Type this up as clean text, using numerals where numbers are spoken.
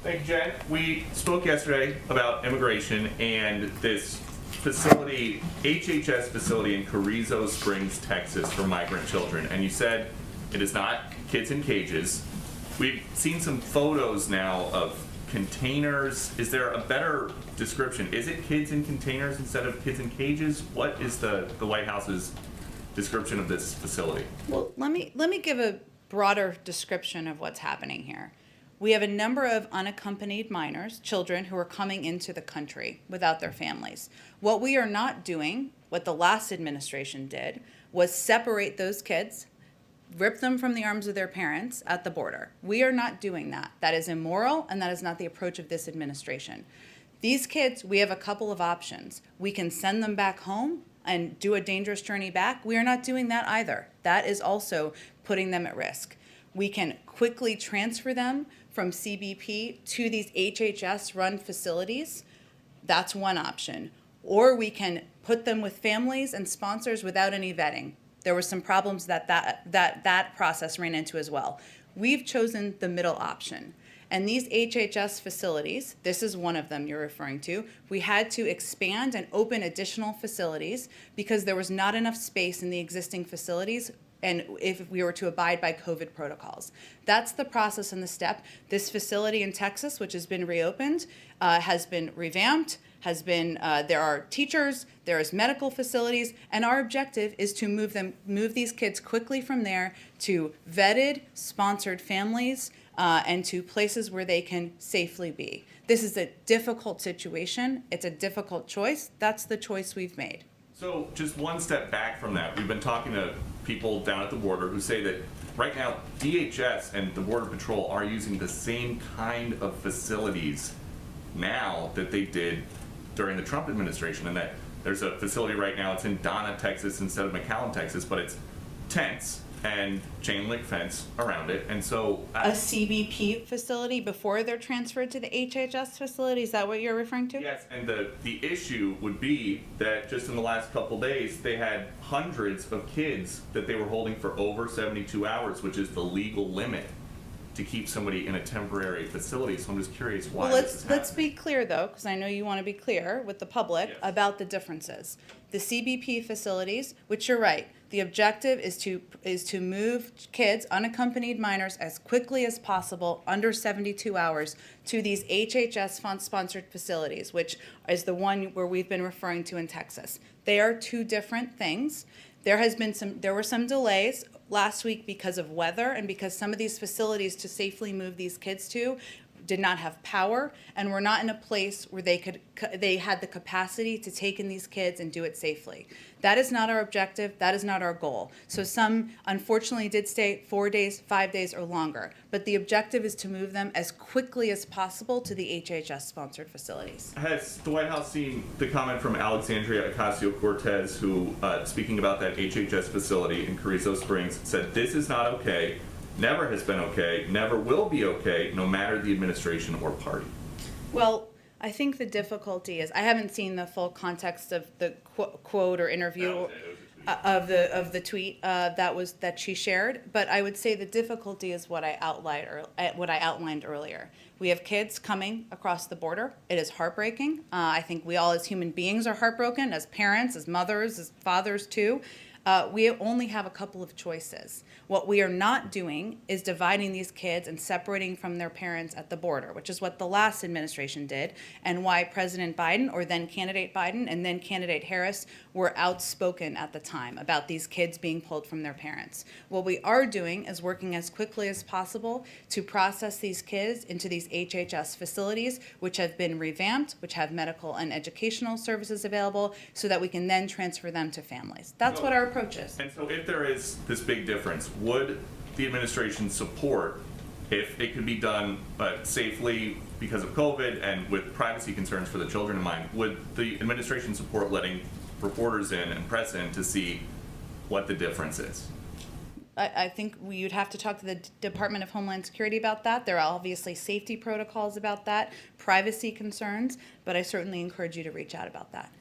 Thank you, Jen. We spoke yesterday about immigration and this facility, HHS facility in Carrizo Springs, Texas for migrant children. And you said it is not kids in cages. We've seen some photos now of containers. Is there a better description? Is it kids in containers instead of kids in cages? What is the White House's description of this facility? Well, let me give a broader description of what's happening here. We have a number of unaccompanied minors, children who are coming into the country without their families. What we are not doing, what the last administration did, was separate those kids, rip them from the arms of their parents at the border. We are not doing that. That is immoral, and that is not the approach of this administration. These kids, we have a couple of options. We can send them back home and do a dangerous journey back. We are not doing that either. That is also putting them at risk. We can quickly transfer them from CBP to these HHS-run facilities. That's one option. Or we can put them with families and sponsors without any vetting. There were some problems that process ran into as well. We've chosen the middle option. And these HHS facilities, this is one of them you're referring to, we had to expand and open additional facilities because there was not enough space in the existing facilities and if we were to abide by COVID protocols. That's the process and the step. This facility in Texas, which has been reopened, has been revamped, there are teachers, there is medical facilities, and our objective is to move these kids quickly from there to vetted, sponsored families, and to places where they can safely be. This is a difficult situation. It's a difficult choice. That's the choice we've made. So just one step back from that, we've been talking to people down at the border who say that right now DHS and the Border Patrol are using the same kind of facilities now that they did during the Trump administration, and that there's a facility right now, it's in Donna, Texas instead of McAllen, Texas, but it's tents and chain link fence around it. And so a CBP facility before they're transferred to the HHS facility, is that what you're referring to? Yes, and the issue would be that just in the last couple days they had hundreds of kids that they were holding for over 72 hours, which is the legal limit to keep somebody in a temporary facility. So I'm just curious why this is happening. Let's be clear though, because I know you want to be clear with the public about the differences. The CBP facilities, which you're right, the objective is to move kids, unaccompanied minors, as quickly as possible, under 72 hours, to these HHS-sponsored facilities, which is the one where we've been referring to in Texas. They are two different things. There were some delays last week because of weather and because some of these facilities to safely move these kids to did not have power and were not in a place where they had the capacity to take in these kids and do it safely. That is not our objective. That is not our goal. So some unfortunately did stay 4 days, 5 days, or longer. But the objective is to move them as quickly as possible to the HHS-sponsored facilities. Has the White House seen the comment from Alexandria Ocasio-Cortez, who, speaking about that HHS facility in Carrizo Springs, said this is not okay, never has been okay, never will be okay, no matter the administration or party? Well, I think the difficulty is I haven't seen the full context of the quote or interview of the tweet that she shared, but I would say the difficulty is what I outlined earlier. We have kids coming across the border. It is heartbreaking. I think we all as human beings are heartbroken, as parents, as mothers, as fathers too. We only have a couple of choices. What we are not doing is dividing these kids and separating from their parents at the border, which is what the last administration did, and why President Biden, or then candidate Biden, and then candidate Harris were outspoken at the time about these kids being pulled from their parents. What we are doing is working as quickly as possible to process these kids into these HHS facilities, which have been revamped, which have medical and educational services available, so that we can then transfer them to families. That's what our approach is. And so if there is this big difference, would the administration support, if it could be done safely because of COVID and with privacy concerns for the children in mind, would the administration support letting reporters in and press in to see what the difference is? I think you'd have to talk to the Department of Homeland Security about that. There are obviously safety protocols about that, privacy concerns, but I certainly encourage you to reach out about that.